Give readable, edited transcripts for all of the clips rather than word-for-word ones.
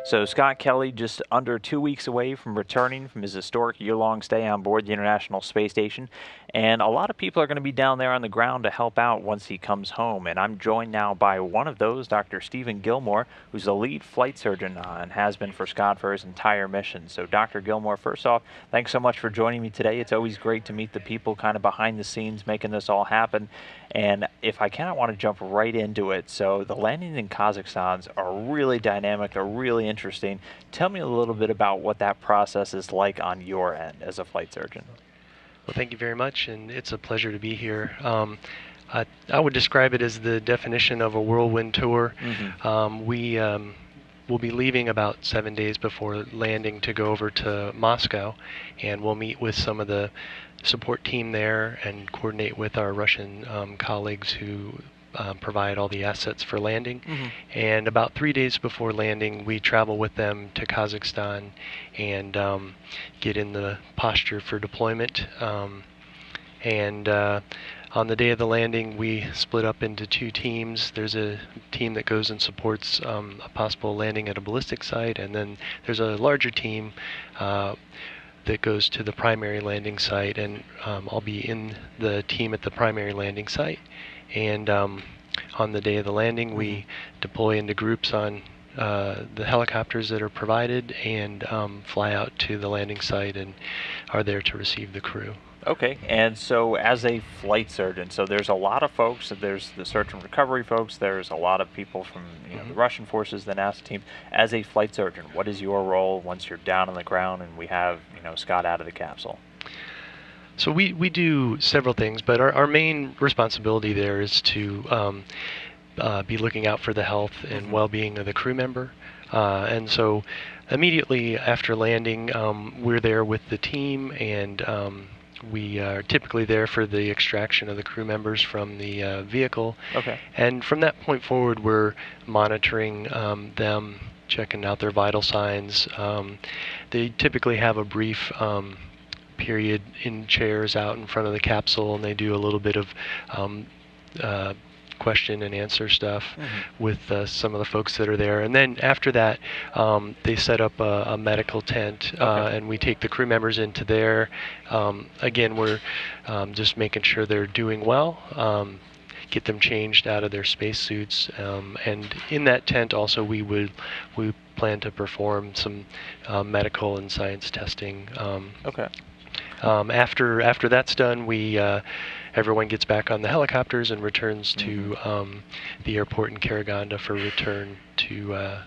So Scott Kelly just under 2 weeks away from returning from his historic year-long stay on board the International Space Station, and a lot of people are going to be down there on the ground to help out once he comes home. And I'm joined now by one of those, Dr. Stephen Gilmore, who's the lead flight surgeon and has been for Scott for his entire mission. So Dr. Gilmore, first off, thanks so much for joining me today. It's always great to meet the people kind of behind the scenes making this all happen. And if I can, I want to jump right into it. So the landings in Kazakhstan are really dynamic. They're really interesting. Tell me a little bit about what that process is like on your end as a flight surgeon. Well, thank you very much, and it's a pleasure to be here. I would describe it as the definition of a whirlwind tour. We will be leaving about 7 days before landing to go over to Moscow, and we'll meet with some of the support team there and coordinate with our Russian colleagues who provide all the assets for landing. And about 3 days before landing, we travel with them to Kazakhstan and get in the posture for deployment. And on the day of the landing, we split up into two teams. There's a team that goes and supports a possible landing at a ballistic site, and then there's a larger team that goes to the primary landing site, and I'll be in the team at the primary landing site. And on the day of the landing, we deploy into groups on the helicopters that are provided and fly out to the landing site and are there to receive the crew. Okay, and so as a flight surgeon, so there's a lot of folks, there's the search and recovery folks, there's a lot of people from the Russian forces, the NASA team. As a flight surgeon, what is your role once you're down on the ground and we have Scott out of the capsule? So we do several things, but our main responsibility there is to be looking out for the health and well-being of the crew member. And so immediately after landing, we're there with the team, and we are typically there for the extraction of the crew members from the vehicle. Okay. And from that point forward, we're monitoring them, checking out their vital signs. They typically have a brief period in chairs out in front of the capsule, and they do a little bit of question and answer stuff with some of the folks that are there. And then after that, they set up a medical tent, and we take the crew members into there. Again, we're just making sure they're doing well, get them changed out of their spacesuits, and in that tent also we plan to perform some medical and science testing. After that's done, everyone gets back on the helicopters and returns to the airport in Karaganda for return to,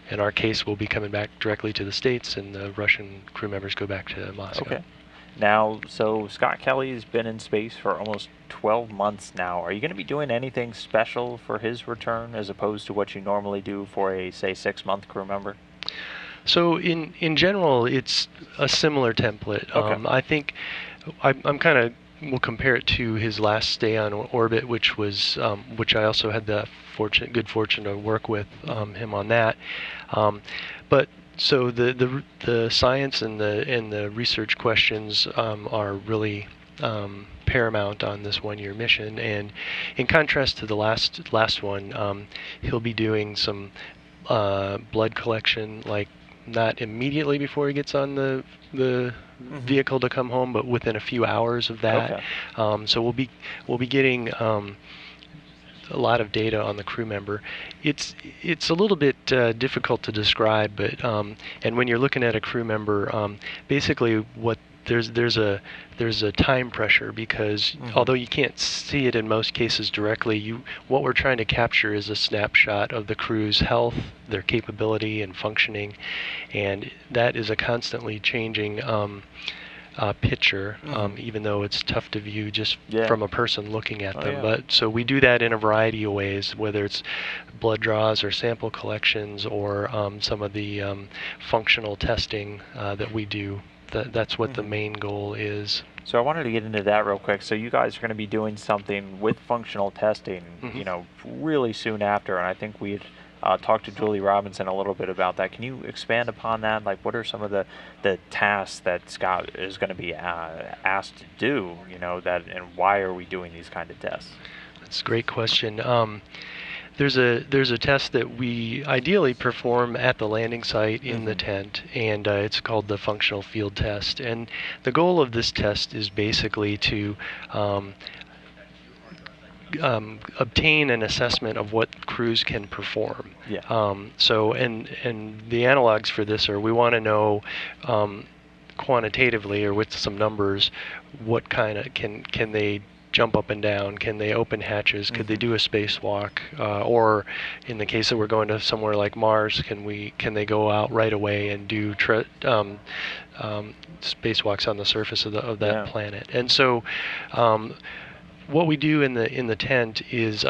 in our case, we'll be coming back directly to the States, and the Russian crew members go back to Moscow. Okay. Now, so Scott Kelly has been in space for almost 12 months now. Are you going to be doing anything special for his return as opposed to what you normally do for a, say, 6-month crew member? So in general, it's a similar template. I think I'm kind of will compare it to his last stay on orbit, which was which I also had the good fortune to work with him on that. But so the science and the research questions are really paramount on this one-year mission. And in contrast to the last one, he'll be doing some blood collection, like not immediately before he gets on the vehicle to come home, but within a few hours of that. So we'll be getting a lot of data on the crew member. It's a little bit difficult to describe, but and when you're looking at a crew member, basically what there's a time pressure, because although you can't see it in most cases directly, what we're trying to capture is a snapshot of the crew's health, their capability and functioning, and that is a constantly changing picture, even though it's tough to view just from a person looking at them. But so we do that in a variety of ways, whether it's blood draws or sample collections or some of the functional testing that we do. That's what the main goal is. So I wanted to get into that real quick. So you guys are going to be doing something with functional testing, really soon after, and I think we'd talked to Julie Robinson a little bit about that. Can you expand upon that? Like, what are some of the tasks that Scott is going to be asked to do, and why are we doing these kind of tests? That's a great question. there's a test that we ideally perform at the landing site in the tent, and it's called the functional field test. And the goal of this test is basically to obtain an assessment of what crews can perform. Yeah. So and the analogs for this are, we want to know quantitatively, or with some numbers, what kind of can they jump up and down, can they open hatches, could they do a spacewalk, or in the case that we're going to somewhere like Mars, can they go out right away and do spacewalks on the surface of that planet. And so what we do in the tent is,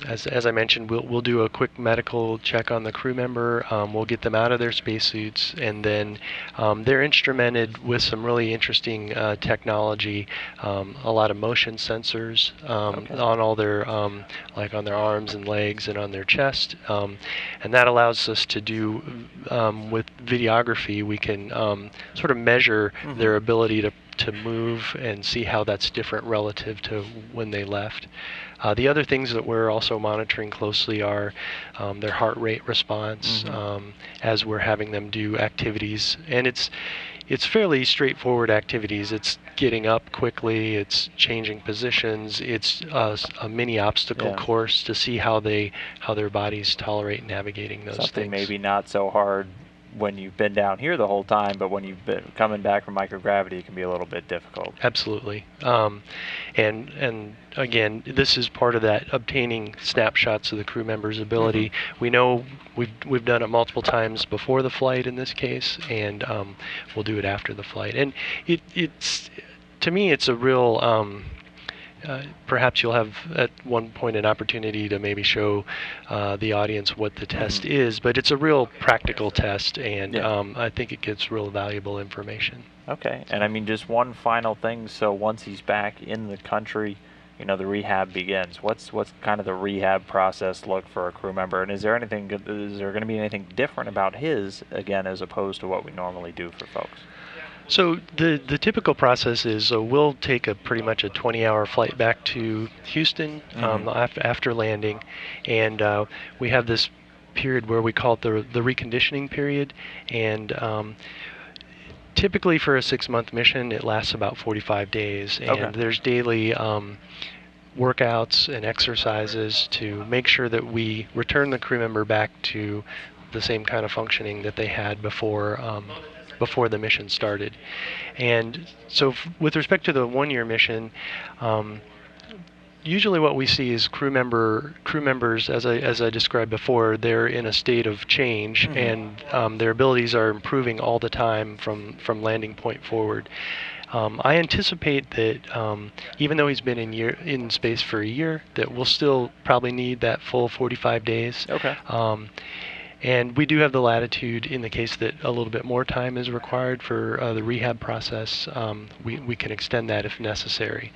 as I mentioned, we'll do a quick medical check on the crew member. We'll get them out of their spacesuits, and then they're instrumented with some really interesting technology, a lot of motion sensors on all their, like on their arms and legs and on their chest, and that allows us to do, with videography, we can sort of measure their ability to move and see how that's different relative to when they left. The other things that we're also monitoring closely are their heart rate response as we're having them do activities, and it's fairly straightforward activities. It's getting up quickly, it's changing positions, it's a mini obstacle course to see how their bodies tolerate navigating those Something things. maybe not so hard when you've been down here the whole time, but when you've been coming back from microgravity, it can be a little bit difficult. Absolutely. And again, this is part of that obtaining snapshots of the crew member's ability. We know we've done it multiple times before the flight in this case, and we'll do it after the flight. And it's to me, it's a real perhaps you'll have at one point an opportunity to maybe show the audience what the test is, but it's a real practical test, and I think it gets real valuable information. Okay, and I mean, just one final thing. So once he's back in the country, you know, the rehab begins. What's kind of the rehab process look for a crew member, and is there going to be anything different about his, again, as opposed to what we normally do for folks? So the typical process is we'll take pretty much a 20-hour flight back to Houston after landing, and we have this period where we call it the reconditioning period, and typically for a 6-month mission it lasts about 45 days, and there's daily workouts and exercises to make sure that we return the crew member back to the same kind of functioning that they had before the mission started. And so with respect to the 1-year mission, usually what we see is crew members, as I described before, they're in a state of change, and their abilities are improving all the time from landing point forward. I anticipate that even though he's been in space for a year, that we'll still probably need that full 45 days. And we do have the latitude, in the case that a little bit more time is required for the rehab process, we can extend that if necessary.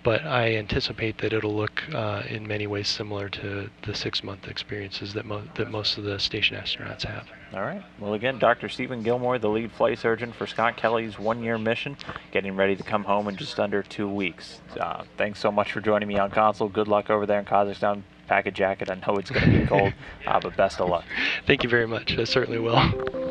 But I anticipate that it'll look in many ways similar to the 6-month experiences that most of the station astronauts have. All right. Well, again, Dr. Stephen Gilmore, the lead flight surgeon for Scott Kelly's 1-year mission, getting ready to come home in just under 2 weeks. Thanks so much for joining me on Console. Good luck over there in Kazakhstan. Pack a jacket. I know it's going to be cold, but best of luck. Thank you very much. I certainly will.